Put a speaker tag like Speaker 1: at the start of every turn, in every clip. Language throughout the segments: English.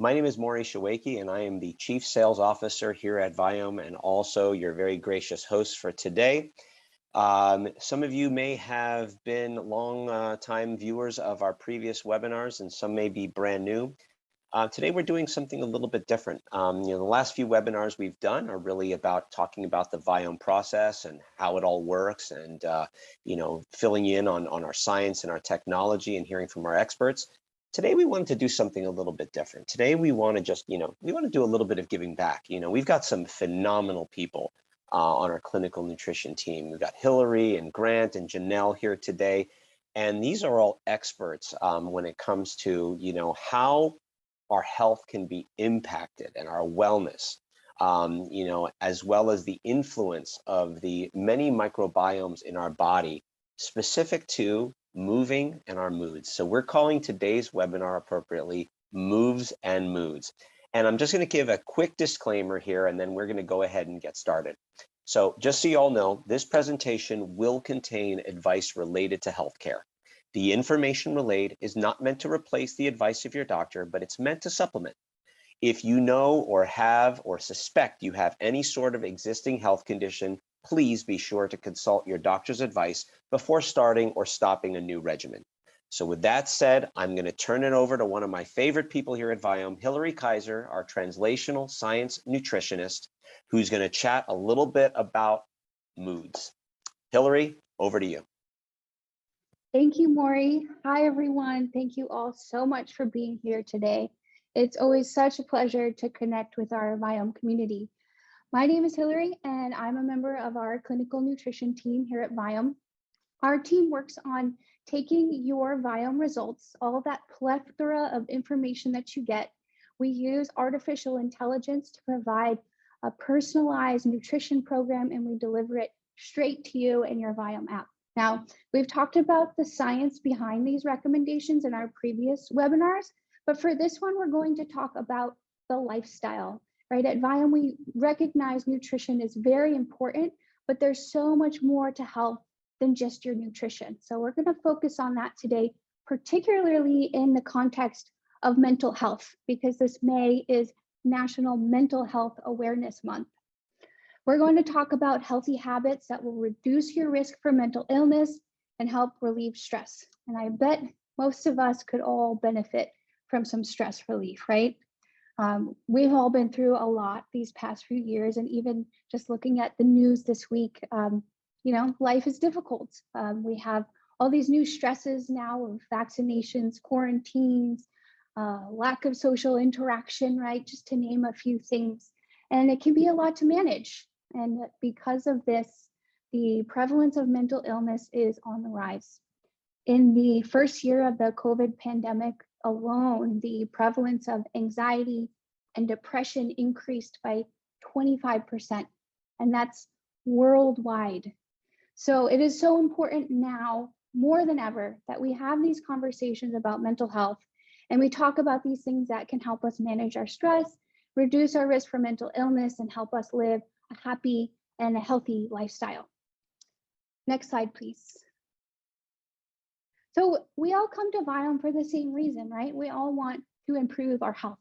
Speaker 1: My name is Maury Shawaki, and I am the Chief Sales Officer here at Viome and also your very gracious host for today. Some of you may have been long time viewers of our previous webinars, and some may be brand new. Today we're doing something a little bit different. The last few webinars we've done are really about talking about the Viome process and how it all works, and filling in on our science and our technology and hearing from our experts. Today we wanted to do something a little bit different. Today we want to just, we want to do a little bit of giving back. We've got some phenomenal people on our clinical nutrition team. We've got Hillary and Grant and Janelle here today, and these are all experts when it comes to, how our health can be impacted and our wellness, as well as the influence of the many microbiomes in our body specific to moving and our moods. So we're calling today's webinar appropriately Moves and Moods. And I'm just going to give a quick disclaimer here, and then we're going to go ahead and get started. So just so you all know, this presentation will contain advice related to healthcare. The information relayed is not meant to replace the advice of your doctor, but it's meant to supplement. If you know or have or suspect you have any sort of existing health condition, please be sure to consult your doctor's advice before starting or stopping a new regimen. So with that said, I'm going to turn it over to one of my favorite people here at Viome, Hillary Kaiser, our translational science nutritionist, who's going to chat a little bit about moods. Hillary, over to you.
Speaker 2: Thank you, Maury. Hi, everyone. Thank you all so much for being here today. It's always such a pleasure to connect with our Viome community. My name is Hillary, and I'm a member of our clinical nutrition team here at Viome. Our team works on taking your Viome results, all of that plethora of information that you get. We use artificial intelligence to provide a personalized nutrition program, and we deliver it straight to you in your Viome app. Now, we've talked about the science behind these recommendations in our previous webinars, but for this one, we're going to talk about the lifestyle, right? At Viome, we recognize nutrition is very important, but there's so much more to health than just your nutrition. So we're going to focus on that today, particularly in the context of mental health, because this May is National Mental Health Awareness Month. We're going to talk about healthy habits that will reduce your risk for mental illness and help relieve stress. And I bet most of us could all benefit from some stress relief, right? We've all been through a lot these past few years, and even just looking at the news this week, life is difficult. We have all these new stresses now of vaccinations, quarantines, lack of social interaction, right? Just to name a few things. And it can be a lot to manage. And because of this, the prevalence of mental illness is on the rise. In the first year of the COVID pandemic alone, the prevalence of anxiety and depression increased by 25%, and that's worldwide. So it is so important now, more than ever, that we have these conversations about mental health, and we talk about these things that can help us manage our stress, reduce our risk for mental illness, and help us live a happy and a healthy lifestyle. Next slide, please. So we all come to Viome for the same reason, right? We all want to improve our health.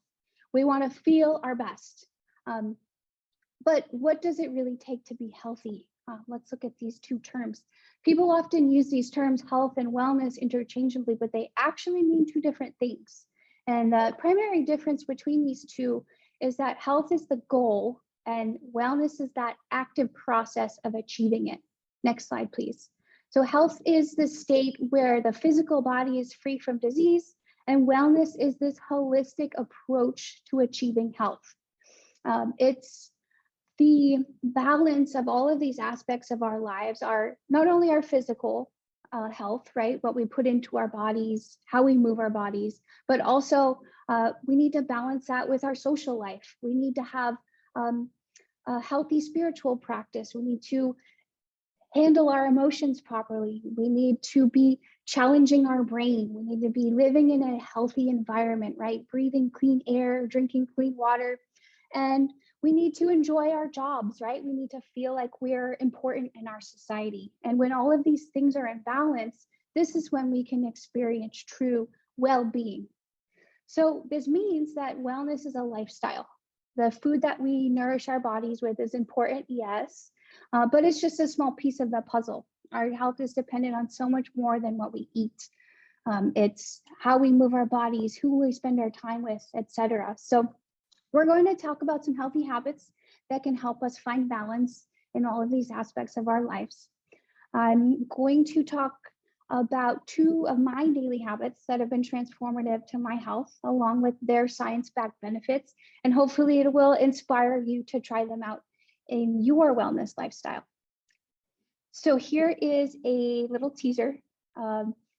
Speaker 2: We want to feel our best. But what does it really take to be healthy? Let's look at these two terms. People often use these terms, health and wellness, interchangeably, but they actually mean two different things. And the primary difference between these two is that health is the goal and wellness is that active process of achieving it. Next slide, please. So health is the state where the physical body is free from disease, and wellness is this holistic approach to achieving health. It's the balance of all of these aspects of our lives, are not only our physical health, right? What we put into our bodies, how we move our bodies, but also we need to balance that with our social life. We need to have a healthy spiritual practice. We need to handle our emotions properly. We need to be challenging our brain. We need to be living in a healthy environment, right? Breathing clean air, drinking clean water. And we need to enjoy our jobs, right? We need to feel like we're important in our society. And when all of these things are in balance, this is when we can experience true well-being. So this means that wellness is a lifestyle. The food that we nourish our bodies with is important, yes, but it's just a small piece of the puzzle. Our health is dependent on so much more than what we eat. It's how we move our bodies, who we spend our time with, etc. So we're going to talk about some healthy habits that can help us find balance in all of these aspects of our lives. I'm going to talk about two of my daily habits that have been transformative to my health, along with their science-backed benefits, and hopefully it will inspire you to try them out in your wellness lifestyle. So here is a little teaser,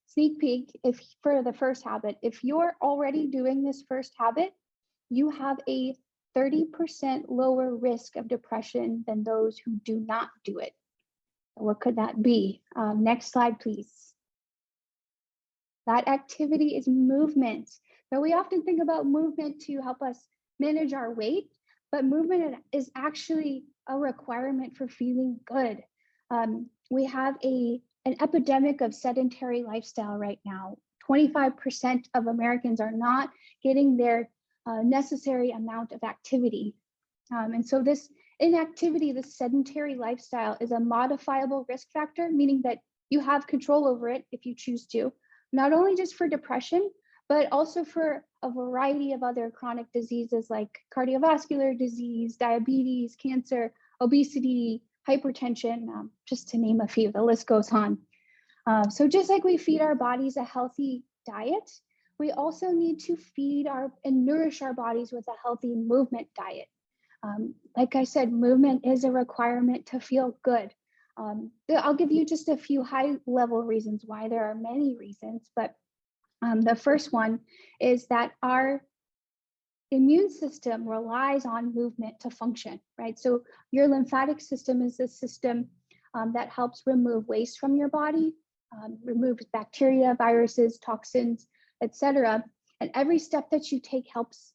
Speaker 2: sneak peek for the first habit. If you're already doing this first habit, you have a 30% lower risk of depression than those who do not do it. What could that be? Next slide, please. That activity is movement. So we often think about movement to help us manage our weight, but movement is actually a requirement for feeling good. We have an epidemic of sedentary lifestyle right now. 25% of Americans are not getting their necessary amount of activity. And so this inactivity, this sedentary lifestyle, is a modifiable risk factor, meaning that you have control over it if you choose to, not only just for depression, but also for a variety of other chronic diseases like cardiovascular disease, diabetes, cancer, obesity, hypertension, just to name a few. The list goes on. So just like we feed our bodies a healthy diet, we also need to feed and nourish our bodies with a healthy movement diet. Like I said, movement is a requirement to feel good. I'll give you just a few high-level reasons why. There are many reasons, but the first one is that our immune system relies on movement to function, right? So your lymphatic system is a system that helps remove waste from your body, removes bacteria, viruses, toxins, etc. And every step that you take helps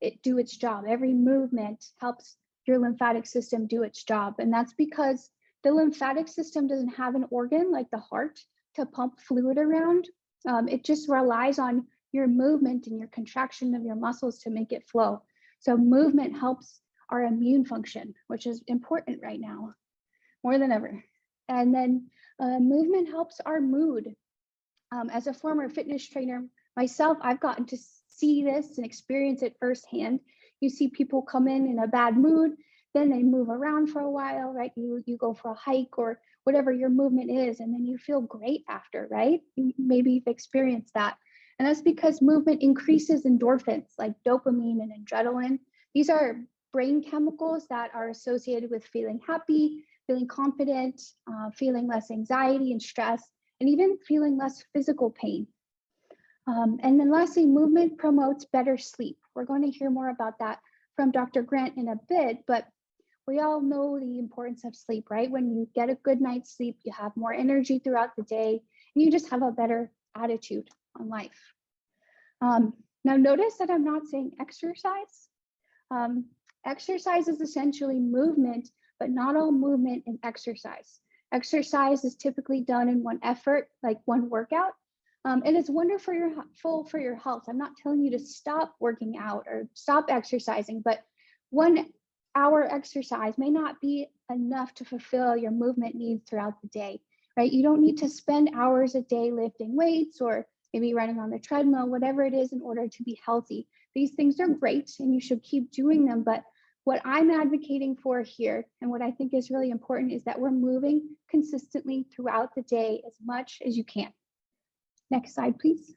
Speaker 2: it do its job. Every movement helps your lymphatic system do its job. And that's because the lymphatic system doesn't have an organ like the heart to pump fluid around. It just relies on your movement and your contraction of your muscles to make it flow. So movement helps our immune function, which is important right now, more than ever. And then movement helps our mood. As a former fitness trainer myself, I've gotten to see this and experience it firsthand. You see people come in a bad mood, then they move around for a while, right? You go for a hike or whatever your movement is, and then you feel great after, right? Maybe you've experienced that. And that's because movement increases endorphins like dopamine and adrenaline. These are brain chemicals that are associated with feeling happy, feeling confident, feeling less anxiety and stress, and even feeling less physical pain. And then lastly, movement promotes better sleep. We're going to hear more about that from Dr. Grant in a bit, but we all know the importance of sleep, right? When you get a good night's sleep, you have more energy throughout the day, and you just have a better attitude on life. Now notice that I'm not saying exercise. Exercise is essentially movement, but not all movement is exercise. Exercise is typically done in one effort, like one workout. And it's wonderful for your health. I'm not telling you to stop working out or stop exercising, but 1 hour exercise may not be enough to fulfill your movement needs throughout the day, right? You don't need to spend hours a day lifting weights or maybe running on the treadmill, whatever it is, in order to be healthy. These things are great and you should keep doing them. But what I'm advocating for here, and what I think is really important, is that we're moving consistently throughout the day as much as you can. Next slide, please.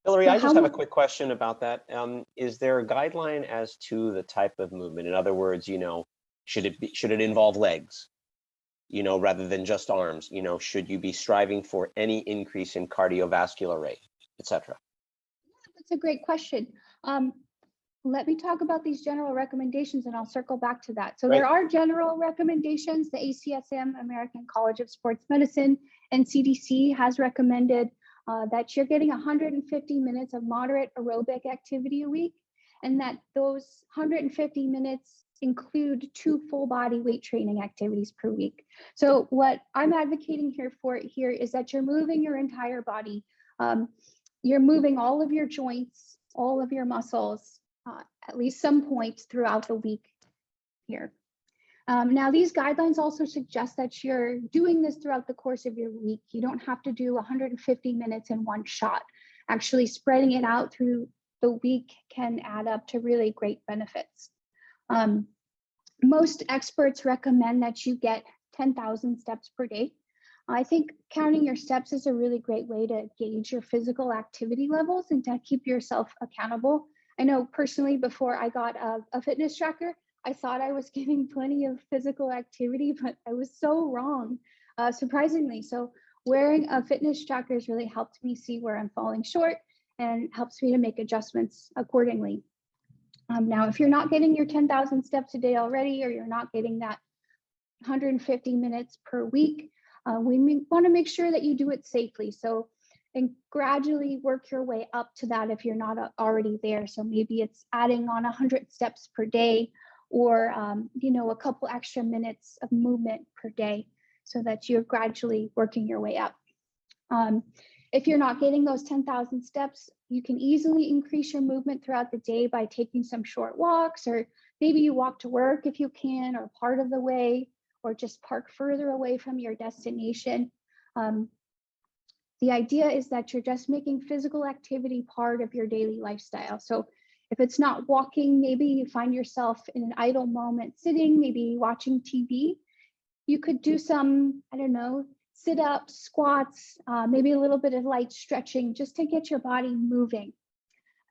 Speaker 1: Hillary,
Speaker 2: So
Speaker 1: I just have a quick question about that. Is there a guideline as to the type of movement? In other words, should it involve legs, rather than just arms? Should you be striving for any increase in cardiovascular rate, etc.?
Speaker 2: That's a great question. Let me talk about these general recommendations and I'll circle back to that. So There are general recommendations. The ACSM, American College of Sports Medicine, and CDC has recommended that you're getting 150 minutes of moderate aerobic activity a week, and that those 150 minutes include 2 full body weight training activities per week. So what I'm advocating here is that you're moving your entire body. you're moving all of your joints, all of your muscles, at least some points throughout the week here. Now, these guidelines also suggest that you're doing this throughout the course of your week. You don't have to do 150 minutes in one shot. Actually, spreading it out through the week can add up to really great benefits. Most experts recommend that you get 10,000 steps per day. I think counting your steps is a really great way to gauge your physical activity levels and to keep yourself accountable. I know personally, before I got a fitness tracker, I thought I was getting plenty of physical activity, but I was so wrong, surprisingly. So wearing a fitness tracker has really helped me see where I'm falling short and helps me to make adjustments accordingly. Now, if you're not getting your 10,000 steps a day already, or you're not getting that 150 minutes per week, we want to make sure that you do it safely. So, and gradually work your way up to that if you're not already there. So maybe it's adding on 100 steps per day, or a couple extra minutes of movement per day, so that you're gradually working your way up. If you're not getting those 10,000 steps, you can easily increase your movement throughout the day by taking some short walks, or maybe you walk to work if you can, or part of the way, or just park further away from your destination. The idea is that you're just making physical activity part of your daily lifestyle. So if it's not walking, maybe you find yourself in an idle moment sitting, maybe watching TV. You could do some, I don't know, sit-ups, squats, maybe a little bit of light stretching just to get your body moving.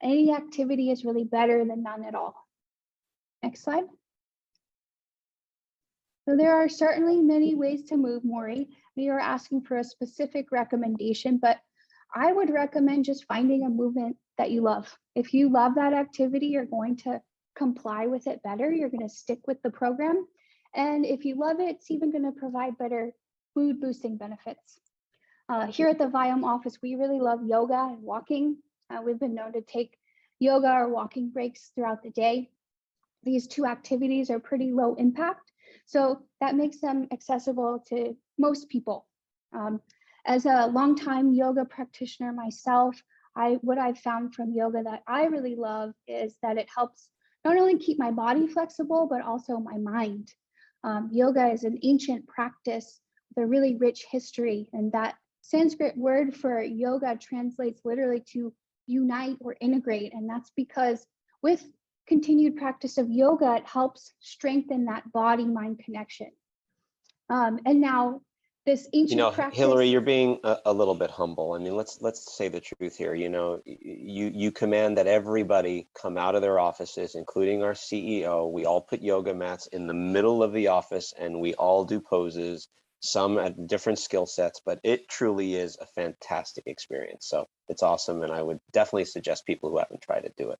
Speaker 2: Any activity is really better than none at all. Next slide. So there are certainly many ways to move, Maury. We are asking for a specific recommendation, but I would recommend just finding a movement that you love. If you love that activity, you're going to comply with it better. You're going to stick with the program. And if you love it, it's even going to provide better mood boosting benefits. Here at the Viome office, we really love yoga and walking. We've been known to take yoga or walking breaks throughout the day. These two activities are pretty low impact, so that makes them accessible to most people. As a longtime yoga practitioner myself, what I've found from yoga that I really love is that it helps not only keep my body flexible, but also my mind. Yoga is an ancient practice with a really rich history, and that Sanskrit word for yoga translates literally to unite or integrate. And that's because with continued practice of yoga, it helps strengthen that body-mind connection. And now this ancient practice—
Speaker 1: Hillary, you're being a little bit humble. I mean, let's say the truth here. You command that everybody come out of their offices, including our CEO. We all put yoga mats in the middle of the office, and we all do poses, some at different skill sets, but it truly is a fantastic experience. So it's awesome, and I would definitely suggest people who haven't tried it do it.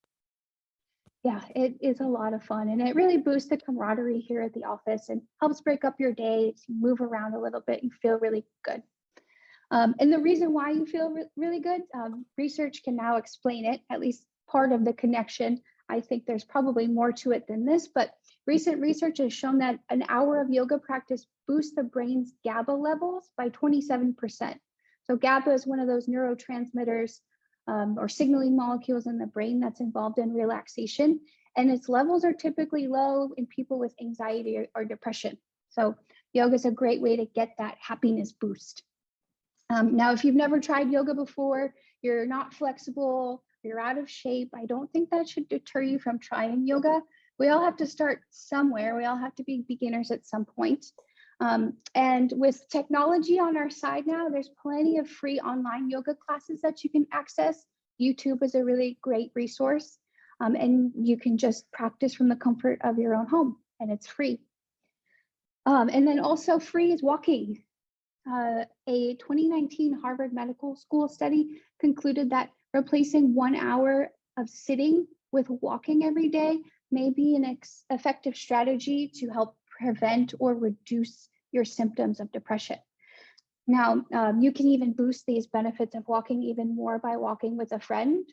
Speaker 2: Yeah, it is a lot of fun, and it really boosts the camaraderie here at the office and helps break up your day. You move around a little bit, you feel really good. And the reason why you feel really good, research can now explain it, at least part of the connection. I think there's probably more to it than this, but recent research has shown that an hour of yoga practice boosts the brain's GABA levels by 27%. So GABA is one of those neurotransmitters or signaling molecules in the brain that's involved in relaxation. And its levels are typically low in people with anxiety or depression. So yoga is a great way to get that happiness boost. Now, if you've never tried yoga before, you're not flexible, you're out of shape, I don't think that should deter you from trying yoga. We all have to start somewhere. We all have to be beginners at some point. And with technology on our side now, there's plenty of free online yoga classes that you can access. YouTube is a really great resource, and you can just practice from the comfort of your own home, and it's free. And then also free is walking. A 2019 Harvard Medical School study concluded that replacing 1 hour of sitting with walking every day may be an effective strategy to help prevent or reduce your symptoms of depression. Now, you can even boost these benefits of walking even more by walking with a friend,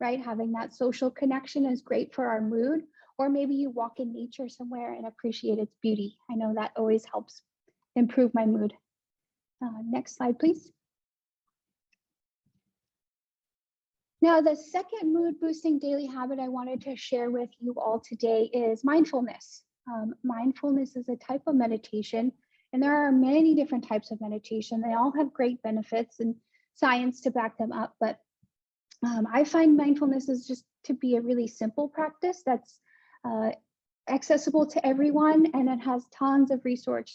Speaker 2: right? Having that social connection is great for our mood, or maybe you walk in nature somewhere and appreciate its beauty. I know that always helps improve my mood. Next slide, please. Now, the second mood boosting daily habit I wanted to share with you all today is mindfulness. Mindfulness is a type of meditation, and there are many different types of meditation. They all have great benefits and science to back them up. But I find mindfulness is just to be a really simple practice that's uh, accessible to everyone, and it has tons of research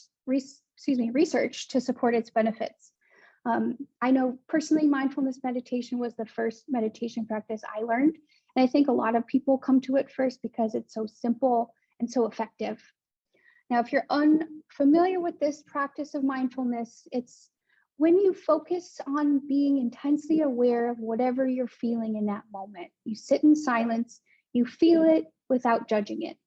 Speaker 2: to support its benefits. I know personally, mindfulness meditation was the first meditation practice I learned. And I think a lot of people come to it first because it's so simple and so effective. Now, if you're unfamiliar with this practice of mindfulness, it's when you focus on being intensely aware of whatever you're feeling in that moment. You sit in silence, you feel it without judging it.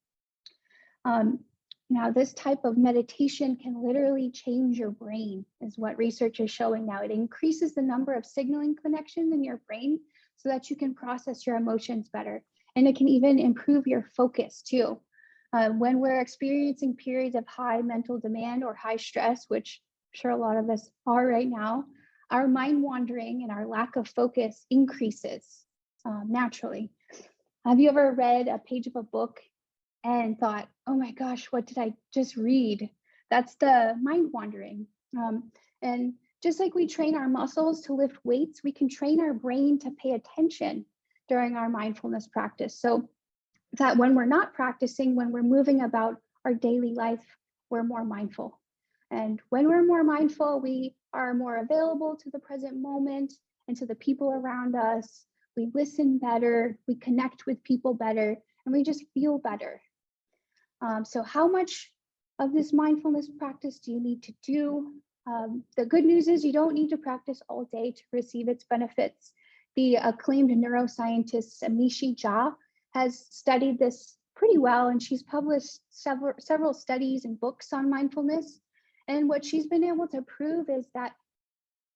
Speaker 2: Now, this type of meditation can literally change your brain, is what research is showing now. It increases the number of signaling connections in your brain so that you can process your emotions better. And it can even improve your focus too. When we're experiencing periods of high mental demand or high stress, which I'm sure a lot of us are right now, our mind wandering and our lack of focus increases naturally. Have you ever read a page of a book and thought, oh my gosh, what did I just read? That's the mind wandering. And just like we train our muscles to lift weights, we can train our brain to pay attention during our mindfulness practice. So that when we're not practicing, when we're moving about our daily life, we're more mindful. And when we're more mindful, we are more available to the present moment and to the people around us. We listen better, we connect with people better, and we just feel better. So how much of this mindfulness practice do you need to do? The good news is you don't need to practice all day to receive its benefits. The acclaimed neuroscientist Amishi Jha has studied this pretty well, and she's published several studies and books on mindfulness. And what she's been able to prove is that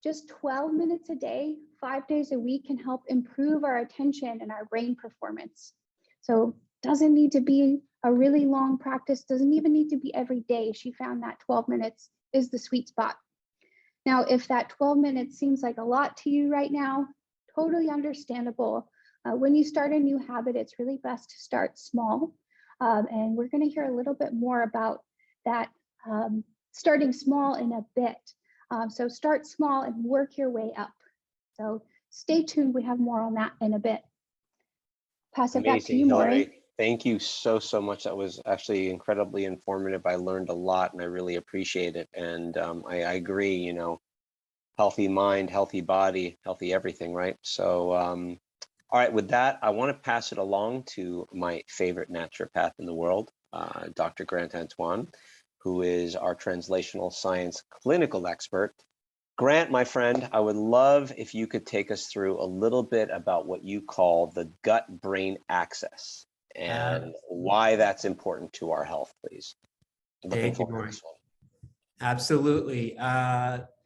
Speaker 2: just 12 minutes a day, 5 days a week can help improve our attention and our brain performance. So doesn't need to be a really long practice, doesn't even need to be every day. She found that 12 minutes is the sweet spot. Now, if that 12 minutes seems like a lot to you right now, totally understandable. When you start a new habit, it's really best to start small. And we're going to hear a little bit more about that starting small in a bit. So start small and work your way up. So stay tuned. We have more on that in a bit. Pass it back to you, Maury.
Speaker 1: Thank you so much. That was actually incredibly informative. I learned a lot and I really appreciate it. And I agree, you know, healthy mind, healthy body, healthy everything, right? So, all right, with that, I want to pass it along to my favorite naturopath in the world, Dr. Grant Antoine, who is our translational science clinical expert. Grant, my friend, I would love if you could take us through a little bit about what you call the gut-brain axis and why that's important to our health, please. Looking forward to this one.
Speaker 3: Absolutely.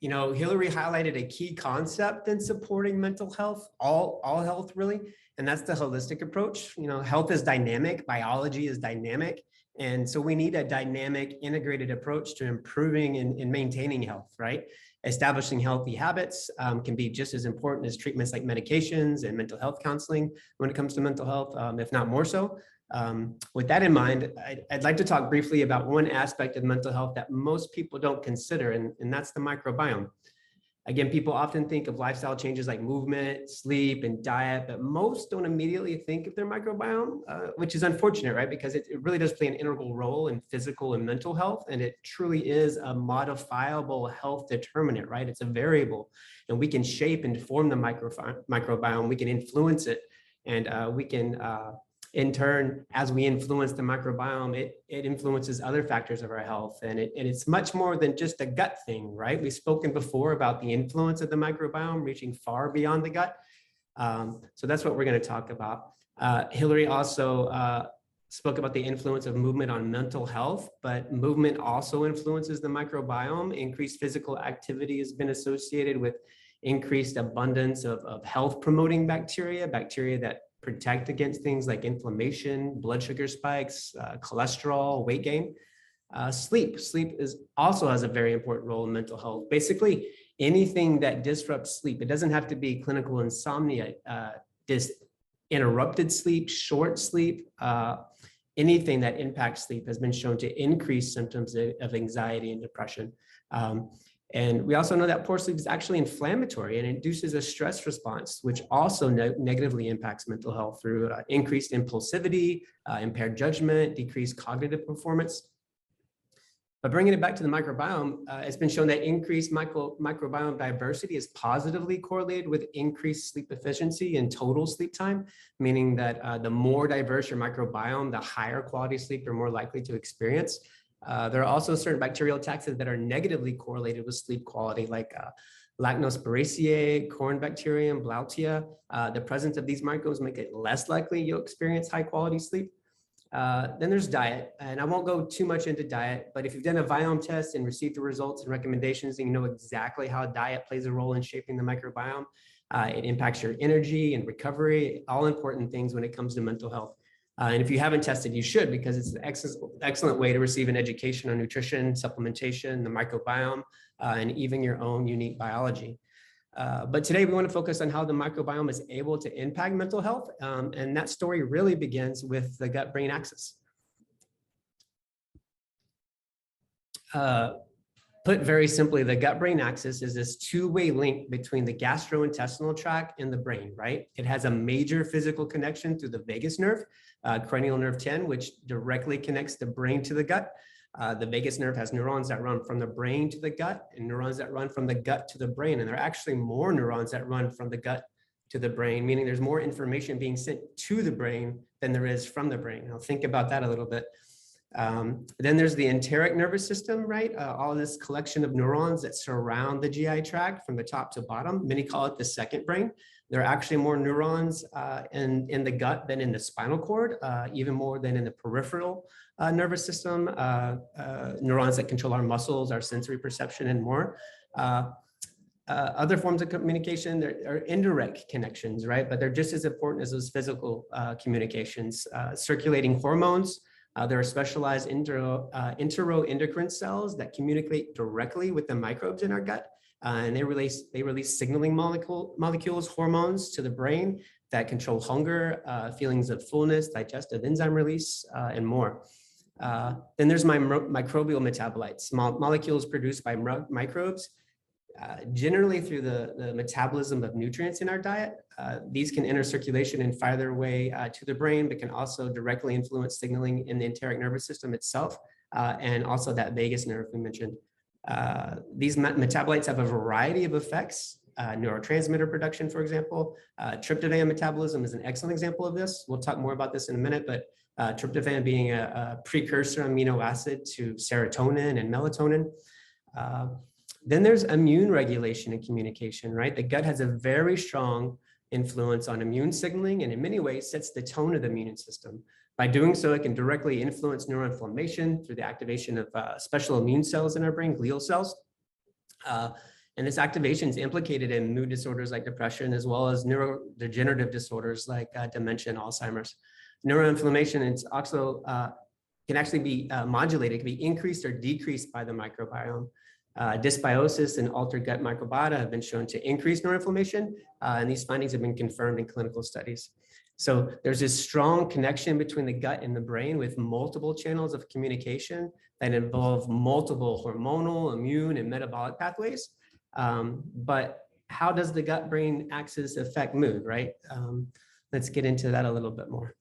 Speaker 3: You know, Hillary highlighted a key concept in supporting mental health, all health really, and that's the holistic approach. You know, health is dynamic, biology is dynamic, and so we need a dynamic, integrated approach to improving and maintaining health, right? Establishing healthy habits can be just as important as treatments like medications and mental health counseling when it comes to mental health, if not more so. With that in mind, I'd like to talk briefly about one aspect of mental health that most people don't consider, and that's the microbiome. Again, people often think of lifestyle changes like movement, sleep, and diet, but most don't immediately think of their microbiome, which is unfortunate, right? Because it really does play an integral role in physical and mental health, and it truly is a modifiable health determinant, right? It's a variable, and we can shape and form the microbiome, we can influence it, and we can in turn, as we influence the microbiome, it influences other factors of our health. And it's much more than just a gut thing, right? We've spoken before about the influence of the microbiome reaching far beyond the gut. So that's what we're going to talk about. Hillary also spoke about the influence of movement on mental health, but movement also influences the microbiome. Increased physical activity has been associated with increased abundance of health promoting bacteria that protect against things like inflammation, blood sugar spikes, cholesterol, weight gain. Sleep also has a very important role in mental health. Basically, anything that disrupts sleep, it doesn't have to be clinical insomnia. interrupted sleep, short sleep, anything that impacts sleep has been shown to increase symptoms of anxiety and depression. And we also know that poor sleep is actually inflammatory and induces a stress response, which also negatively impacts mental health through increased impulsivity, impaired judgment, decreased cognitive performance. But bringing it back to the microbiome, it's been shown that increased microbiome diversity is positively correlated with increased sleep efficiency and total sleep time, meaning that the more diverse your microbiome, the higher quality sleep you're more likely to experience. There are also certain bacterial taxa that are negatively correlated with sleep quality, like Lactobacillus, corn bacterium, Blautia. The presence of these microbes make it less likely you'll experience high quality sleep. Then there's diet, and I won't go too much into diet, but if you've done a Viome test and received the results and recommendations, then you know exactly how diet plays a role in shaping the microbiome. It impacts your energy and recovery, all important things when it comes to mental health. And if you haven't tested, you should, because it's an excellent way to receive an education on nutrition, supplementation, the microbiome, and even your own unique biology. But today we want to focus on how the microbiome is able to impact mental health. And that story really begins with the gut-brain axis. Put very simply, the gut-brain axis is this two-way link between the gastrointestinal tract and the brain, right? It has a major physical connection through the vagus nerve, cranial nerve 10, which directly connects the brain to the gut. The vagus nerve has neurons that run from the brain to the gut and neurons that run from the gut to the brain. And there are actually more neurons that run from the gut to the brain, meaning there's more information being sent to the brain than there is from the brain. Now think about that a little bit. Then there's the enteric nervous system, right? All this collection of neurons that surround the GI tract from the top to bottom. Many call it the second brain. There are actually more neurons in the gut than in the spinal cord, even more than in the peripheral nervous system, neurons that control our muscles, our sensory perception, and more. Other forms of communication, there are indirect connections, right? But they're just as important as those physical communications. Circulating hormones, there are specialized enteroendocrine cells that communicate directly with the microbes in our gut. And they release signaling molecules, hormones to the brain that control hunger, feelings of fullness, digestive enzyme release, and more. Then there's microbial metabolites, molecules produced by microbes, generally through the metabolism of nutrients in our diet. These can enter circulation and find their way to the brain, but can also directly influence signaling in the enteric nervous system itself, and also that vagus nerve we mentioned. These metabolites have a variety of effects. Neurotransmitter production, for example. Tryptophan metabolism is an excellent example of this. We'll talk more about this in a minute, but tryptophan being a precursor amino acid to serotonin and melatonin. Then there's immune regulation and communication, right? The gut has a very strong influence on immune signaling, and in many ways sets the tone of the immune system. By doing so, it can directly influence neuroinflammation through the activation of special immune cells in our brain, glial cells. And this activation is implicated in mood disorders like depression, as well as neurodegenerative disorders like dementia and Alzheimer's. Neuroinflammation is also can actually be modulated, can be increased or decreased by the microbiome. Dysbiosis and altered gut microbiota have been shown to increase neuroinflammation, and these findings have been confirmed in clinical studies. So there's this strong connection between the gut and the brain with multiple channels of communication that involve multiple hormonal, immune, and metabolic pathways. But how does the gut-brain axis affect mood, right? Let's get into that a little bit more.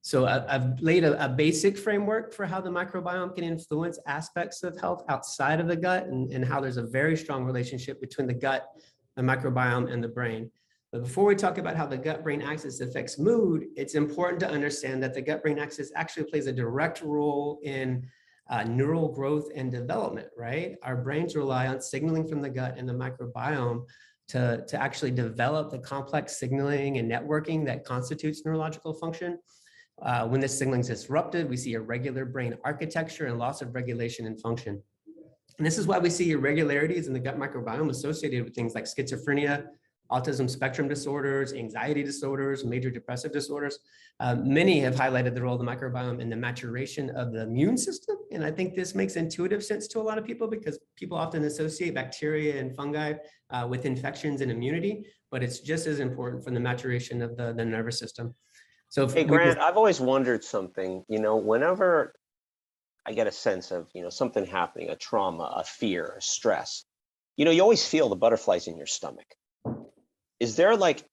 Speaker 3: So I've laid a basic framework for how the microbiome can influence aspects of health outside of the gut, and how there's a very strong relationship between the gut, the microbiome, and the brain. But before we talk about how the gut-brain axis affects mood, it's important to understand that the gut-brain axis actually plays a direct role in neural growth and development, right? Our brains rely on signaling from the gut and the microbiome to actually develop the complex signaling and networking that constitutes neurological function. When this signaling is disrupted, we see irregular brain architecture and loss of regulation and function. And this is why we see irregularities in the gut microbiome associated with things like schizophrenia, autism spectrum disorders, anxiety disorders, major depressive disorders. Many have highlighted the role of the microbiome in the maturation of the immune system. And I think this makes intuitive sense to a lot of people because people often associate bacteria and fungi with infections and immunity, but it's just as important for the maturation of the nervous system. So if
Speaker 1: Hey, Grant, I've always wondered something, whenever I get a sense of, something happening, a trauma, a fear, a stress, you always feel the butterflies in your stomach. Is there like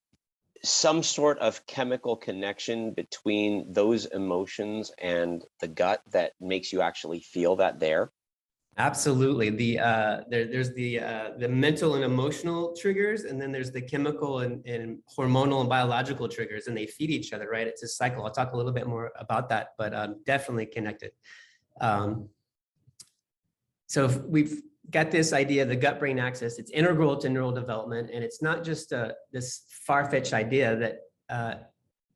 Speaker 1: some sort of chemical connection between those emotions and the gut that makes you actually feel that there?
Speaker 3: Absolutely. There's the mental and emotional triggers, and then there's the chemical and hormonal and biological triggers, and they feed each other, right? It's a cycle. I'll talk a little bit more about that, but definitely connected. So if we've got this idea, the gut-brain axis, it's integral to neural development, and it's not just this far-fetched idea that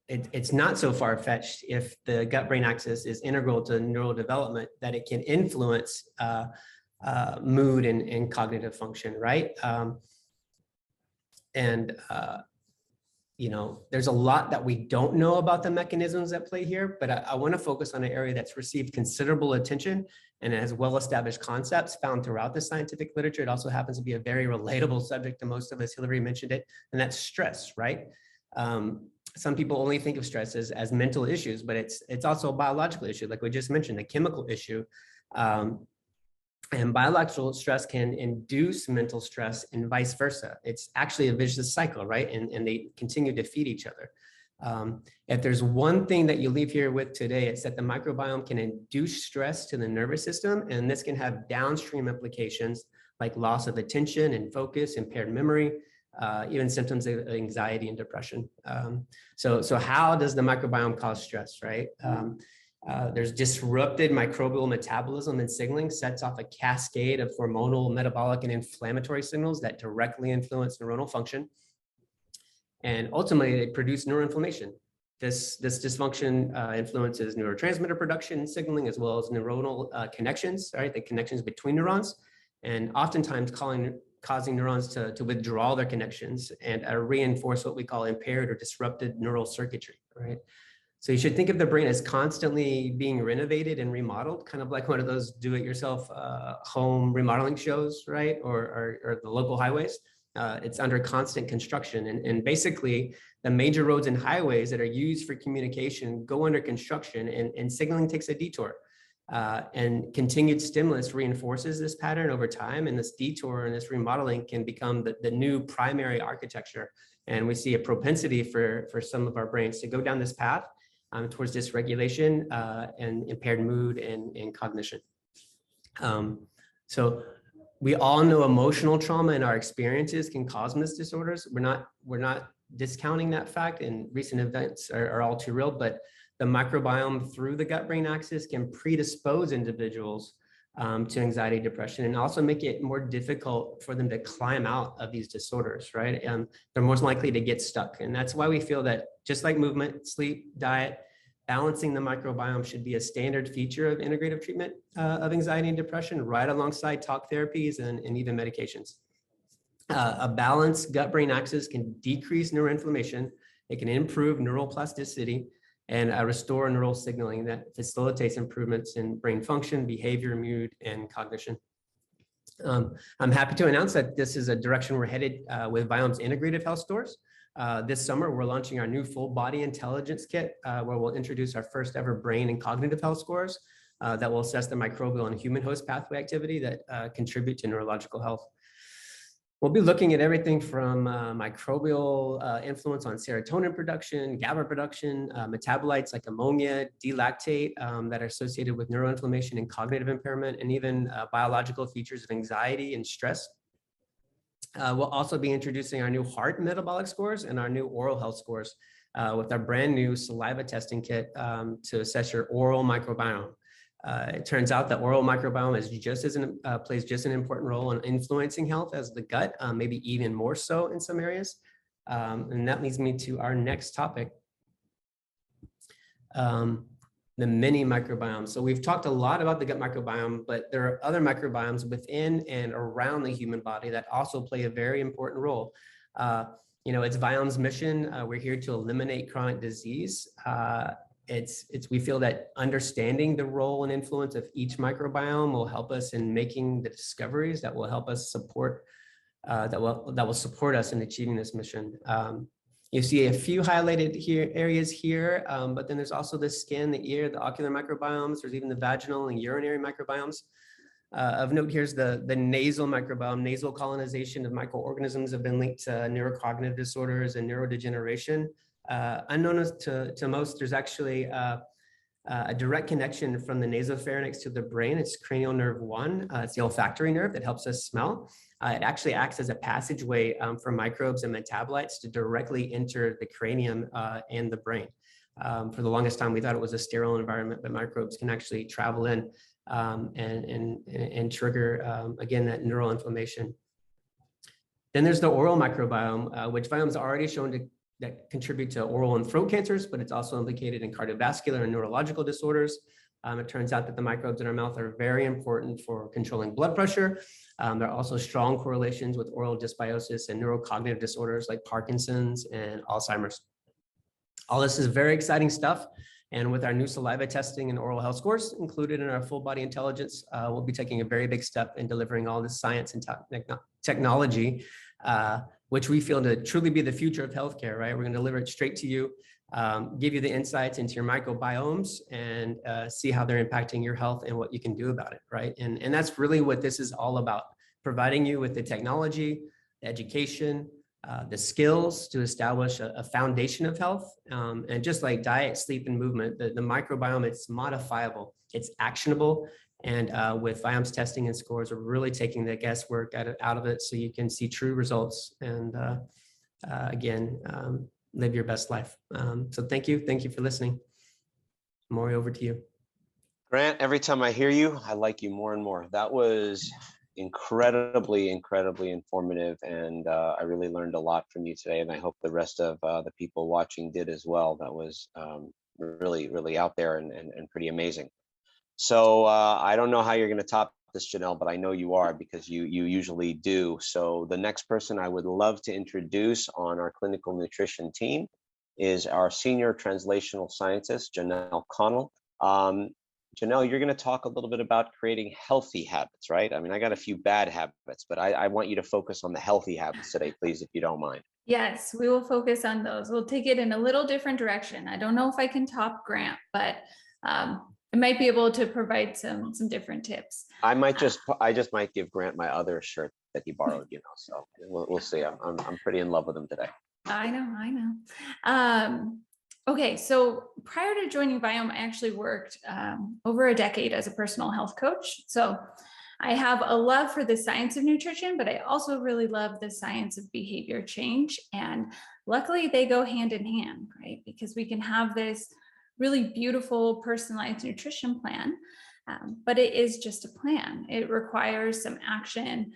Speaker 3: it's not so far-fetched if the gut-brain axis is integral to neural development that it can influence mood and cognitive function, right? There's a lot that we don't know about the mechanisms at play here, but I want to focus on an area that's received considerable attention and has well-established concepts found throughout the scientific literature. It also happens to be a very relatable subject to most of us. Hillary mentioned it, and that's stress, right? Some people only think of stress as mental issues, but it's also a biological issue, like we just mentioned, a chemical issue. And biological stress can induce mental stress and vice versa. It's actually a vicious cycle, right? And they continue to feed each other. If there's one thing that you leave here with today, it's that the microbiome can induce stress to the nervous system, and this can have downstream implications like loss of attention and focus, impaired memory, even symptoms of anxiety and depression. So how does the microbiome cause stress, right? There's disrupted microbial metabolism and signaling sets off a cascade of hormonal, metabolic, and inflammatory signals that directly influence neuronal function. And ultimately, they produce neuroinflammation. This dysfunction influences neurotransmitter production and signaling, as well as neuronal connections, right? The connections between neurons, and oftentimes causing neurons to withdraw their connections and reinforce what we call impaired or disrupted neural circuitry, right? So you should think of the brain as constantly being renovated and remodeled, kind of like one of those do-it-yourself home remodeling shows, right? Or the local highways. It's under constant construction. And basically, the major roads and highways that are used for communication go under construction, and signaling takes a detour. And continued stimulus reinforces this pattern over time, and this detour and this remodeling can become the new primary architecture. And we see a propensity for some of our brains to go down this path towards dysregulation and impaired mood and cognition. So we all know emotional trauma and our experiences can cause these disorders. We're not discounting that fact, and recent events are all too real, but the microbiome through the gut-brain axis can predispose individuals to anxiety, depression, and also make it more difficult for them to climb out of these disorders, right? They're most likely to get stuck. And that's why we feel that just like movement, sleep, diet, balancing the microbiome should be a standard feature of integrative treatment of anxiety and depression, right alongside talk therapies and even medications. A balanced gut-brain axis can decrease neuroinflammation. It can improve neural plasticity and restore neural signaling that facilitates improvements in brain function, behavior, mood, and cognition. I'm happy to announce that this is a direction we're headed with Viome's integrative health stores. This summer, we're launching our new full body intelligence kit, where we'll introduce our first ever brain and cognitive health scores that will assess the microbial and human host pathway activity that contribute to neurological health. We'll be looking at everything from microbial influence on serotonin production, GABA production, metabolites like ammonia, D-lactate that are associated with neuroinflammation and cognitive impairment, and even biological features of anxiety and stress. We'll also be introducing our new heart metabolic scores and our new oral health scores with our brand new saliva testing kit to assess your oral microbiome. It turns out that oral microbiome is plays just an important role in influencing health as the gut, maybe even more so in some areas. And that leads me to our next topic, the mini microbiome. So we've talked a lot about the gut microbiome, but there are other microbiomes within and around the human body that also play a very important role. It's Viome's mission. We're here to eliminate chronic disease. We feel that understanding the role and influence of each microbiome will help us in making the discoveries that will help us support that will support us in achieving this mission. You see a few highlighted areas here, but then there's also the skin, the ear, the ocular microbiomes. There's even the vaginal and urinary microbiomes. Of note, here's the nasal microbiome. Nasal colonization of microorganisms have been linked to neurocognitive disorders and neurodegeneration. Unknown to most, there's actually a direct connection from the nasopharynx to the brain. It's cranial nerve 1. It's the olfactory nerve that helps us smell. It actually acts as a passageway for microbes and metabolites to directly enter the cranium and the brain. For the longest time, we thought it was a sterile environment, but microbes can actually travel in and trigger, again, that neural inflammation. Then there's the oral microbiome, which Viome's already shown that contribute to oral and throat cancers, but it's also implicated in cardiovascular and neurological disorders. It turns out that the microbes in our mouth are very important for controlling blood pressure. There are also strong correlations with oral dysbiosis and neurocognitive disorders like Parkinson's and Alzheimer's. All this is very exciting stuff. And with our new saliva testing and oral health scores included in our full body intelligence, we'll be taking a very big step in delivering all this science and technology, which we feel to truly be the future of healthcare, right? We're going to deliver it straight to you, give you the insights into your microbiomes and see how they're impacting your health and what you can do about it, right? And that's really what this is all about, providing you with the technology, the education, the skills to establish a foundation of health. And just like diet, sleep, and movement, the microbiome, it's modifiable, it's actionable. And with Viome's testing and scores, we're really taking the guesswork out of it so you can see true results and again, live your best life. So thank you for listening. Maury, over to you.
Speaker 1: Grant, every time I hear you, I like you more and more. That was incredibly informative, and I really learned a lot from you today, and I hope the rest of the people watching did as well. That was really out there and pretty amazing. So I don't know how you're going to top this, Janelle, but I know you are, because you usually do. So the next person I would love to introduce on our clinical nutrition team is our senior translational scientist, Janelle Connell. Janelle, you're going to talk a little bit about creating healthy habits, right? I mean, I got a few bad habits, but I want you to focus on the healthy habits today, please, if you don't mind.
Speaker 4: Yes, we will focus on those. We'll take it in a little different direction. I don't know if I can top Grant, but I might be able to provide some different tips.
Speaker 1: I just might give Grant my other shirt that he borrowed, so we'll see. I'm pretty in love with him today.
Speaker 4: I know. Okay, so prior to joining Viome, I actually worked over a decade as a personal health coach. So I have a love for the science of nutrition, but I also really love the science of behavior change. And luckily they go hand in hand, right? Because we can have this really beautiful personalized nutrition plan, but it is just a plan. It requires some action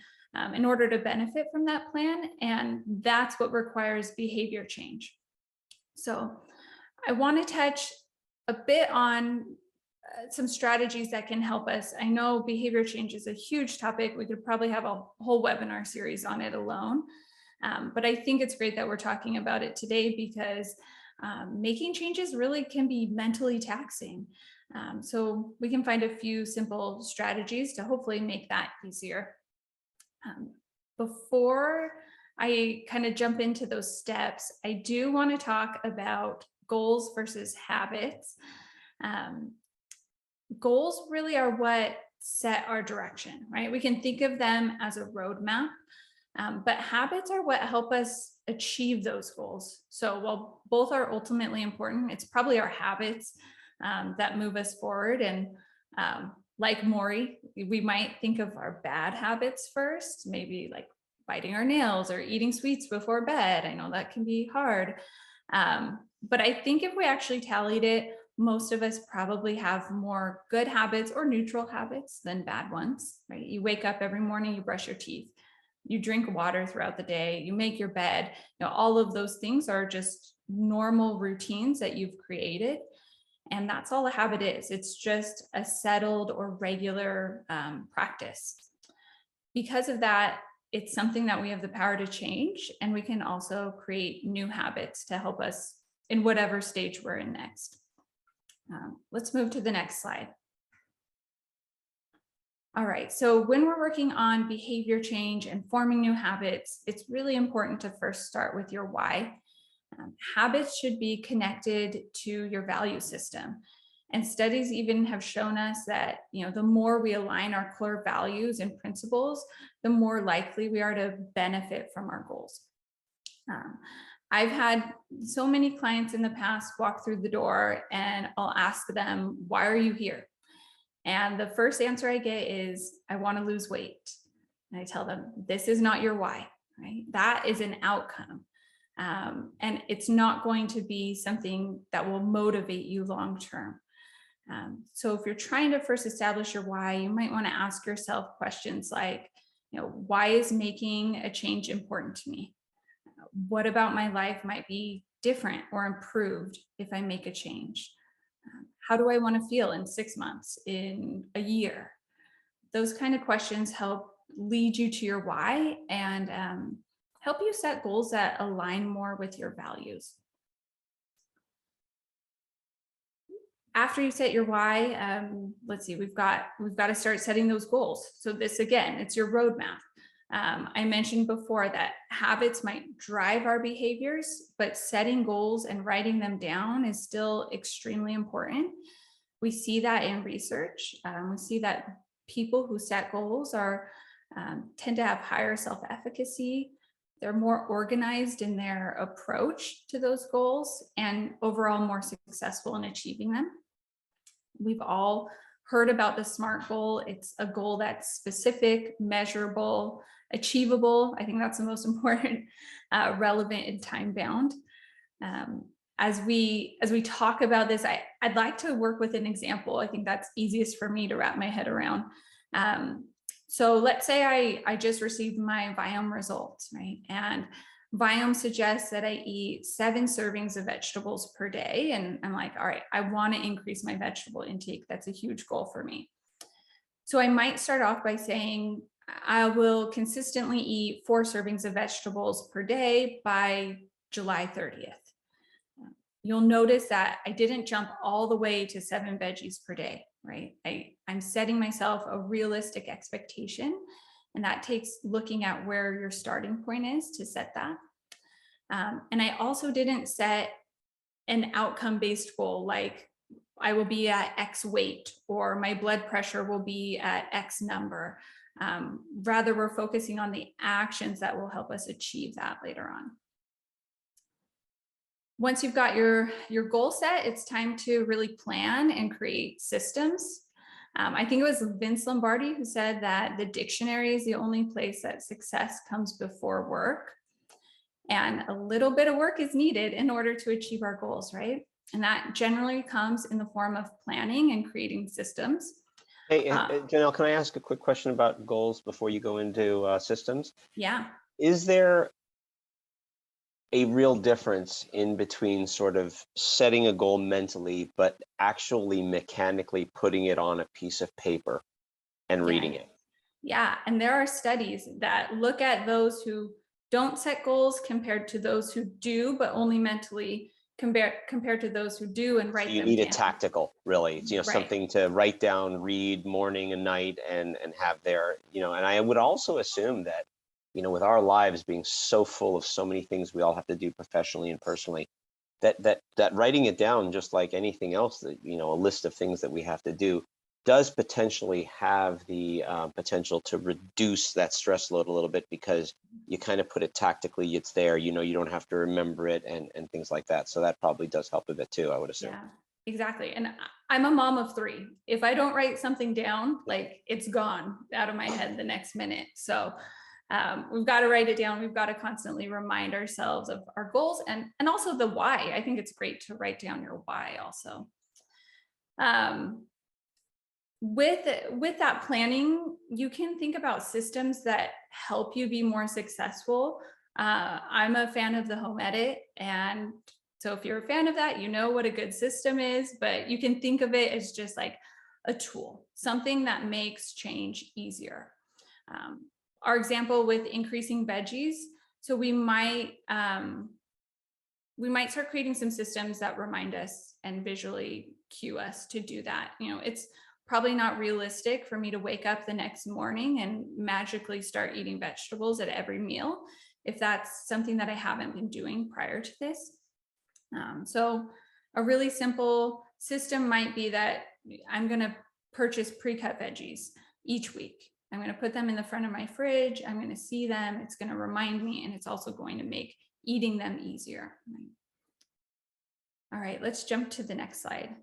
Speaker 4: in order to benefit from that plan. And that's what requires behavior change. So I want to touch a bit on some strategies that can help us. I know behavior change is a huge topic. We could probably have a whole webinar series on it alone. But I think it's great that we're talking about it today, because making changes really can be mentally taxing. So we can find a few simple strategies to hopefully make that easier. Before I kind of jump into those steps, I do want to talk about goals versus habits. Goals really are what set our direction, right? We can think of them as a roadmap, but habits are what help us achieve those goals. So while both are ultimately important, it's probably our habits that move us forward. And like Maury, we might think of our bad habits first, maybe like biting our nails or eating sweets before bed. I know that can be hard. But I think if we actually tallied it, most of us probably have more good habits or neutral habits than bad ones, right? You wake up every morning, you brush your teeth, you drink water throughout the day, you make your bed. All of those things are just normal routines that you've created. And that's all a habit is. It's just a settled or regular practice. Because of that, it's something that we have the power to change, and we can also create new habits to help us in whatever stage we're in next. Let's move to the next slide. All right, so when we're working on behavior change and forming new habits, it's really important to first start with your why. Habits should be connected to your value system. And studies even have shown us that, the more we align our core values and principles, the more likely we are to benefit from our goals. I've had so many clients in the past walk through the door and I'll ask them, why are you here? And the first answer I get is, I want to lose weight. And I tell them, this is not your why, right? That is an outcome. And it's not going to be something that will motivate you long-term. So if you're trying to first establish your why, you might want to ask yourself questions like, why is making a change important to me? What about my life might be different or improved if I make a change? How do I want to feel in 6 months, in a year? Those kind of questions help lead you to your why and help you set goals that align more with your values. After you set your why, let's see, we've got to start setting those goals. So this, again, it's your roadmap. I mentioned before that habits might drive our behaviors, but setting goals and writing them down is still extremely important. We see that in research. We see that people who set goals tend to have higher self-efficacy. They're more organized in their approach to those goals and overall more successful in achieving them. We've all heard about the SMART goal. It's a goal that's specific, measurable, achievable. I think that's the most important, relevant, and time-bound. As we talk about this, I'd like to work with an example. I think that's easiest for me to wrap my head around. So let's say I just received my Viome results, right? And Viome suggests that I eat 7 servings of vegetables per day. And I'm like, all right, I want to increase my vegetable intake. That's a huge goal for me. So I might start off by saying, I will consistently eat 4 servings of vegetables per day by July 30th. You'll notice that I didn't jump all the way to 7 veggies per day, right? I'm setting myself a realistic expectation, and that takes looking at where your starting point is to set that. And I also didn't set an outcome-based goal like I will be at X weight or my blood pressure will be at X number. Rather, we're focusing on the actions that will help us achieve that later on. Once you've got your goal set, it's time to really plan and create systems. I think it was Vince Lombardi who said that the dictionary is the only place that success comes before work. And a little bit of work is needed in order to achieve our goals, right? And that generally comes in the form of planning and creating systems.
Speaker 1: Hey, Janelle, can I ask a quick question about goals before you go into systems?
Speaker 4: Yeah.
Speaker 1: Is there a real difference in between sort of setting a goal mentally, but actually mechanically putting it on a piece of paper and reading it?
Speaker 4: Yeah, and there are studies that look at those who don't set goals compared to those who do, but only mentally compared to those who do and write them down.
Speaker 1: You need a tactical, really. It's,
Speaker 4: Right.
Speaker 1: something to write down, read morning and night and have there, and I would also assume that, with our lives being so full of so many things we all have to do professionally and personally, that writing it down, just like anything else, that, a list of things that we have to do, does potentially have the potential to reduce that stress load a little bit, because you kind of put it tactically, it's there, you don't have to remember it and things like that. So that probably does help a bit too, I would assume.
Speaker 4: Yeah, exactly. And I'm a mom of 3. If I don't write something down, like it's gone out of my head the next minute. So we've got to write it down. We've got to constantly remind ourselves of our goals and also the why. I think it's great to write down your why also. With that planning, you can think about systems that help you be more successful. I'm a fan of the home edit. And so if you're a fan of that, you know what a good system is, but you can think of it as just like a tool, something that makes change easier. our example with increasing veggies, so we might start creating some systems that remind us and visually cue us to do that. It's probably not realistic for me to wake up the next morning and magically start eating vegetables at every meal, if that's something that I haven't been doing prior to this. So a really simple system might be that I'm going to purchase pre-cut veggies each week. I'm going to put them in the front of my fridge. I'm going to see them. It's going to remind me, and it's also going to make eating them easier. All right, let's jump to the next slide.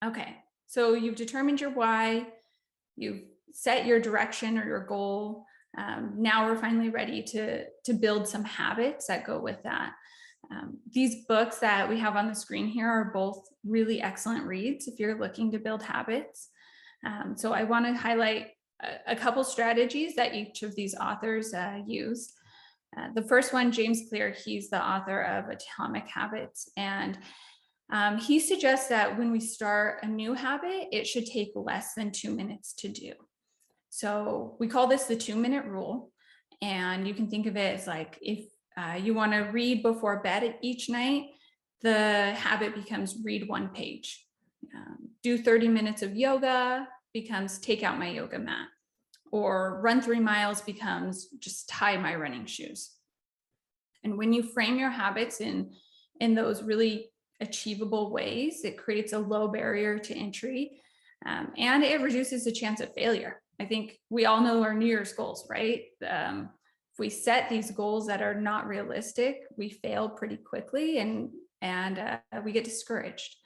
Speaker 4: Okay, so you've determined your why, you've set your direction or your goal. Now we're finally ready to build some habits that go with that. These books that we have on the screen here are both really excellent reads if you're looking to build habits. So I want to highlight a couple strategies that each of these authors use. The first one, James Clear, he's the author of Atomic Habits, and he suggests that when we start a new habit, it should take less than 2 minutes to do. So we call this the 2-minute rule. And you can think of it as like, if you want to read before bed each night, the habit becomes read 1 page. Do 30 minutes of yoga becomes take out my yoga mat. Or run 3 miles becomes just tie my running shoes. And when you frame your habits in those really achievable ways, it creates a low barrier to entry, and it reduces the chance of failure. I think we all know our New Year's goals, right? If we set these goals that are not realistic, we fail pretty quickly, and we get discouraged.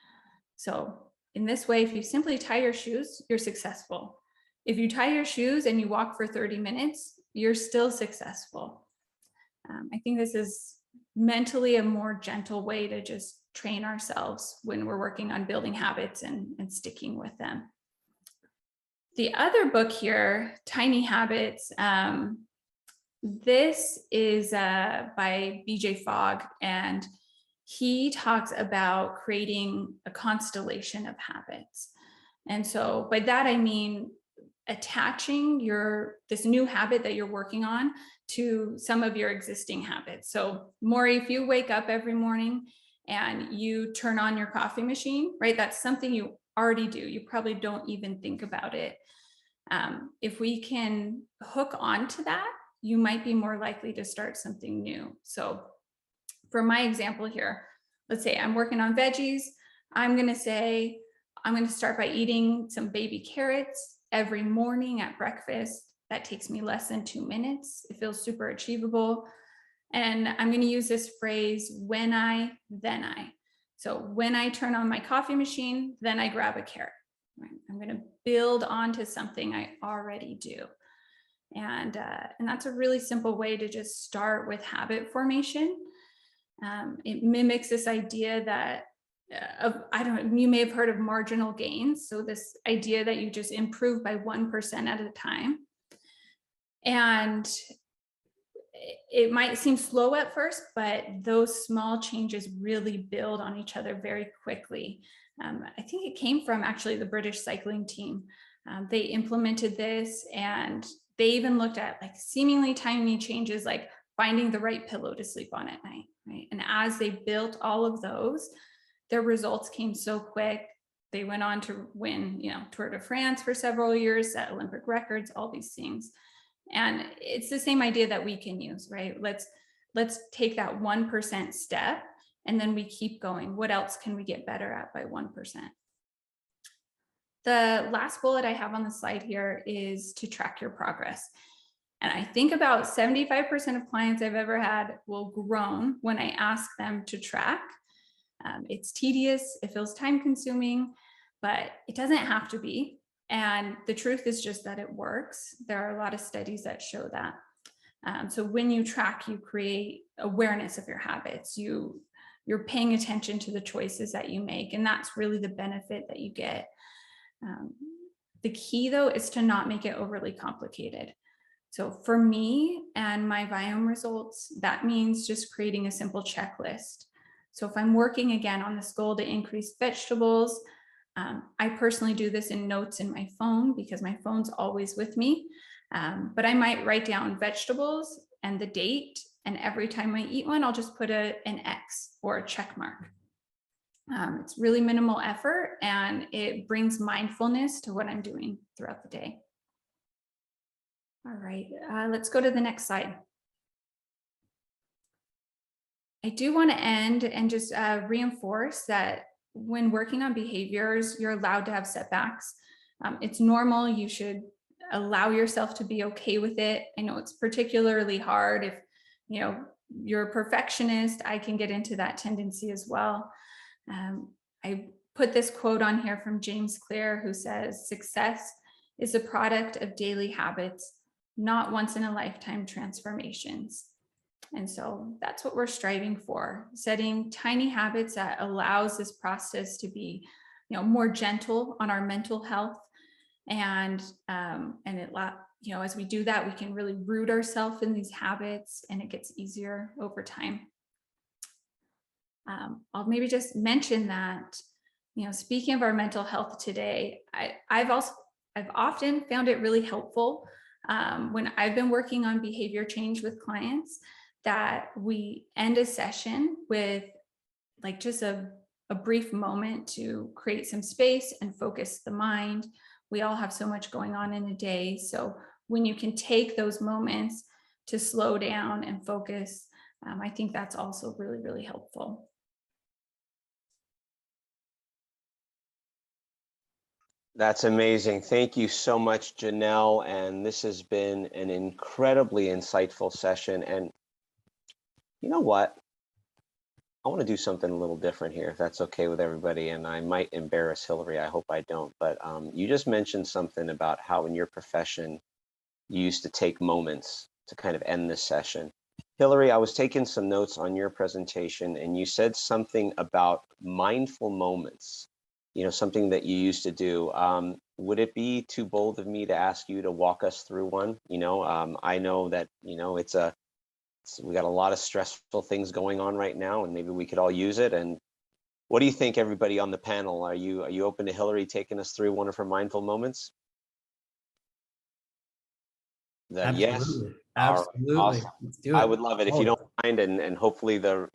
Speaker 4: So in this way, if you simply tie your shoes, you're successful. If you tie your shoes and you walk for 30 minutes, you're still successful. I think this is mentally a more gentle way to just train ourselves when we're working on building habits and sticking with them. The other book here, Tiny Habits, this is by BJ Fogg, and he talks about creating a constellation of habits. And so by that, I mean attaching this new habit that you're working on to some of your existing habits. So Maury, if you wake up every morning and you turn on your coffee machine, right? That's something you already do. You probably don't even think about it. If we can hook onto that, you might be more likely to start something new. So for my example here, let's say I'm working on veggies. I'm going to start by eating some baby carrots every morning at breakfast. That takes me less than 2 minutes. It feels super achievable. And I'm going to use this phrase, when I, then I. So when I turn on my coffee machine, then I grab a carrot. Right? I'm going to build onto something I already do. And that's a really simple way to just start with habit formation. It mimics this idea that you may have heard of marginal gains. So this idea that you just improve by 1% at a time. And it might seem slow at first, but those small changes really build on each other very quickly. I think it came from actually the British cycling team. They implemented this, and they even looked at like seemingly tiny changes, like finding the right pillow to sleep on at night, right? And as they built all of those, their results came so quick. They went on to win, Tour de France for several years, set Olympic records, all these things. And it's the same idea that we can use, right? Let's take that 1% step, and then we keep going. What else can we get better at by 1%? The last bullet I have on the slide here is to track your progress. And I think about 75% of clients I've ever had will groan when I ask them to track. It's tedious, it feels time consuming, but it doesn't have to be. And the truth is just that it works. There are a lot of studies that show that. So when you track, you create awareness of your habits. You're paying attention to the choices that you make, and that's really the benefit that you get. The key, though, is to not make it overly complicated. So for me and my Viome results, that means just creating a simple checklist. So if I'm working again on this goal to increase vegetables, I personally do this in notes in my phone because my phone's always with me. But I might write down vegetables and the date, and every time I eat one, I'll just put an X or a check mark. It's really minimal effort, and it brings mindfulness to what I'm doing throughout the day. All right, let's go to the next slide. I do want to end and just reinforce that when working on behaviors, you're allowed to have setbacks. It's normal. You should allow yourself to be okay with it. I know it's particularly hard if you're a perfectionist. I can get into that tendency as well. I put this quote on here from James Clear, who says, "Success is a product of daily habits, not once in a lifetime transformations." And so that's what we're striving for, setting tiny habits that allows this process to be, more gentle on our mental health. And as we do that, we can really root ourselves in these habits, and it gets easier over time. I'll maybe just mention that, speaking of our mental health today, I've often found it really helpful when I've been working on behavior change with clients, that we end a session with just a brief moment to create some space and focus the mind. We all have so much going on in a day. So when you can take those moments to slow down and focus, I think that's also really, really helpful.
Speaker 1: That's amazing. Thank you so much, Janelle. And this has been an incredibly insightful session. And you know what? I want to do something a little different here, if that's okay with everybody. And I might embarrass Hillary. I hope I don't. But you just mentioned something about how in your profession, you used to take moments to kind of end this session. Hillary, I was taking some notes on your presentation, and you said something about mindful moments, something that you used to do. Would it be too bold of me to ask you to walk us through one? I know that, we got a lot of stressful things going on right now, and maybe we could all use it. And what do you think, everybody on the panel? Are you open to Hillary taking us through one of her mindful moments?
Speaker 3: Absolutely.
Speaker 1: Yes.
Speaker 3: Absolutely.
Speaker 1: Awesome.
Speaker 3: Let's do it.
Speaker 1: I would love it if you don't mind, and hopefully the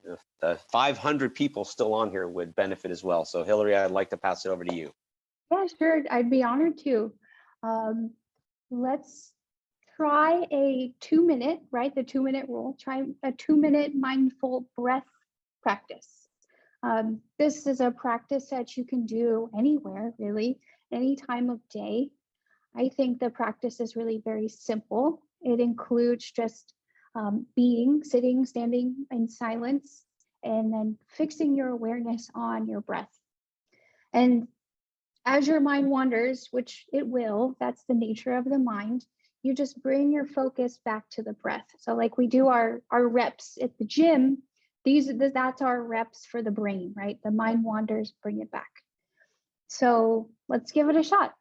Speaker 1: 500 people still on here would benefit as well. So Hillary, I'd like to pass it over to you.
Speaker 2: Yeah, sure. I'd be honored to. Let's try a 2-minute, right? The 2-minute rule. Try a 2-minute mindful breath practice. This is a practice that you can do anywhere, really, any time of day. I think the practice is really very simple. It includes just sitting, standing in silence, and then fixing your awareness on your breath. And as your mind wanders, which it will, that's the nature of the mind, you just bring your focus back to the breath. So like we do our reps at the gym, that's our reps for the brain, right? The mind wanders, bring it back. So let's give it a shot.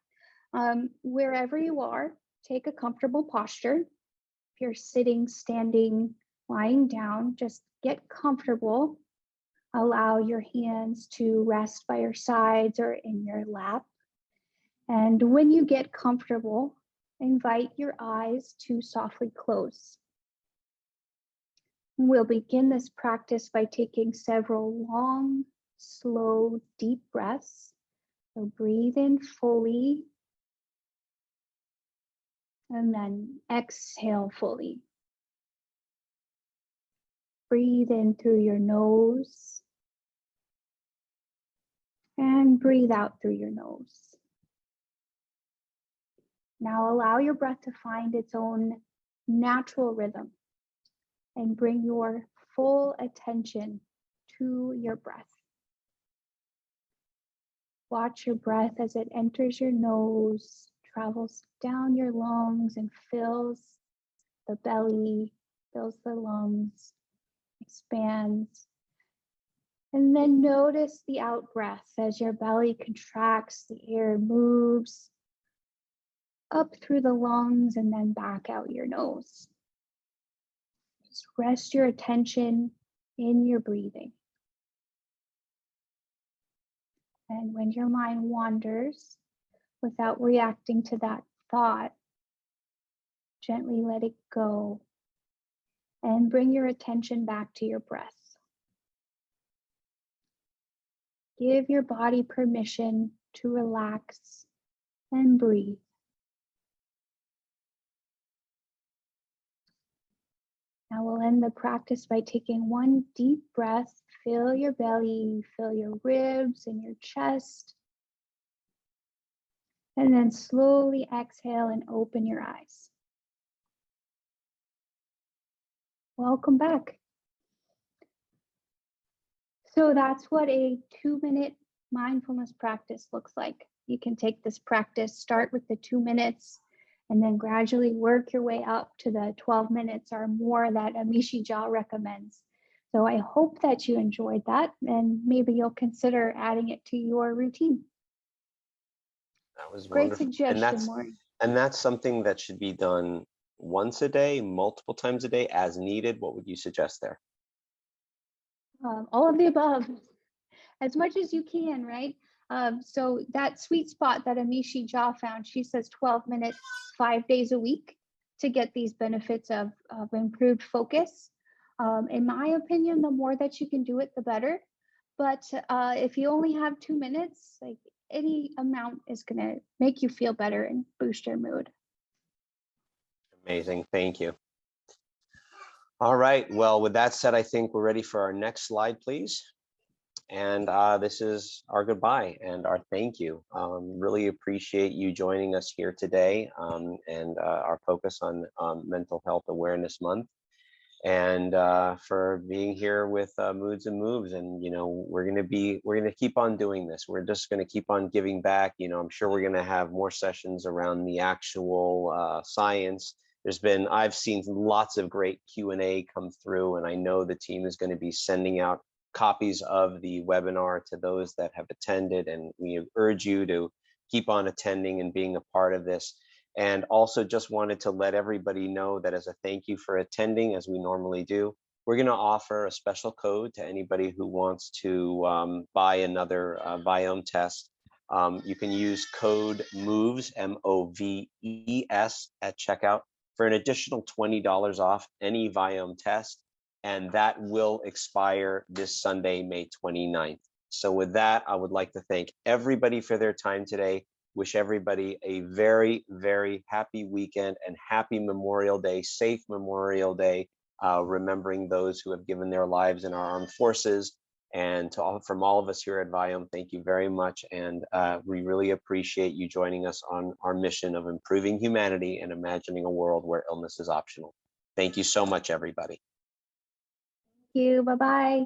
Speaker 2: Wherever you are, take a comfortable posture. If you're sitting, standing, lying down, just get comfortable. Allow your hands to rest by your sides or in your lap. And when you get comfortable, invite your eyes to softly close. We'll begin this practice by taking several long, slow, deep breaths. So breathe in fully, and then exhale fully. Breathe in through your nose and breathe out through your nose. Now allow your breath to find its own natural rhythm and bring your full attention to your breath. Watch your breath as it enters your nose, travels down your lungs and fills the belly, fills the lungs, expands. And then notice the out breath as your belly contracts, the air moves up through the lungs and then back out your nose. Just rest your attention in your breathing. And when your mind wanders, without reacting to that thought, gently let it go and bring your attention back to your breath. Give your body permission to relax and breathe. Now we'll end the practice by taking one deep breath. Fill your belly, fill your ribs and your chest. And then slowly exhale and open your eyes. Welcome back. So that's what a 2-minute mindfulness practice looks like. You can take this practice, start with the 2 minutes, and then gradually work your way up to the 12 minutes or more that Amishi Jha recommends. So I hope that you enjoyed that, and maybe you'll consider adding it to your routine.
Speaker 1: That was
Speaker 2: Great
Speaker 1: wonderful.
Speaker 2: suggestion, Maureen.
Speaker 1: And that's something that should be done once a day, multiple times a day, as needed. What would you suggest there?
Speaker 2: All of the above, as much as you can, right? So that sweet spot that Amishi Jha found, she says 12 minutes, 5 days a week to get these benefits of improved focus. In my opinion, the more that you can do it, the better. But if you only have 2 minutes, like any amount is gonna make you feel better and boost your mood.
Speaker 1: Amazing, thank you. All right, well, with that said, I think we're ready for our next slide, please. And this is our goodbye and our thank you. Really appreciate you joining us here today and our focus on Mental Health Awareness Month, and for being here with Moods and Moves. And we're gonna keep on doing this. We're just gonna keep on giving back. I'm sure we're gonna have more sessions around the actual science. I've seen lots of great Q&A come through, and I know the team is going to be sending out copies of the webinar to those that have attended, and we urge you to keep on attending and being a part of this. And also just wanted to let everybody know that as a thank you for attending, as we normally do, we're going to offer a special code to anybody who wants to buy another Viome test. You can use code MOVES, MOVES, at checkout for an additional $20 off any Viome test, and that will expire this Sunday, May 29th. So with that, I would like to thank everybody for their time today. Wish everybody a very, very happy weekend and happy Memorial Day, safe Memorial Day, remembering those who have given their lives in our armed forces. And from all of us here at Viome, thank you very much. And we really appreciate you joining us on our mission of improving humanity and imagining a world where illness is optional. Thank you so much, everybody.
Speaker 2: Thank you. Bye-bye.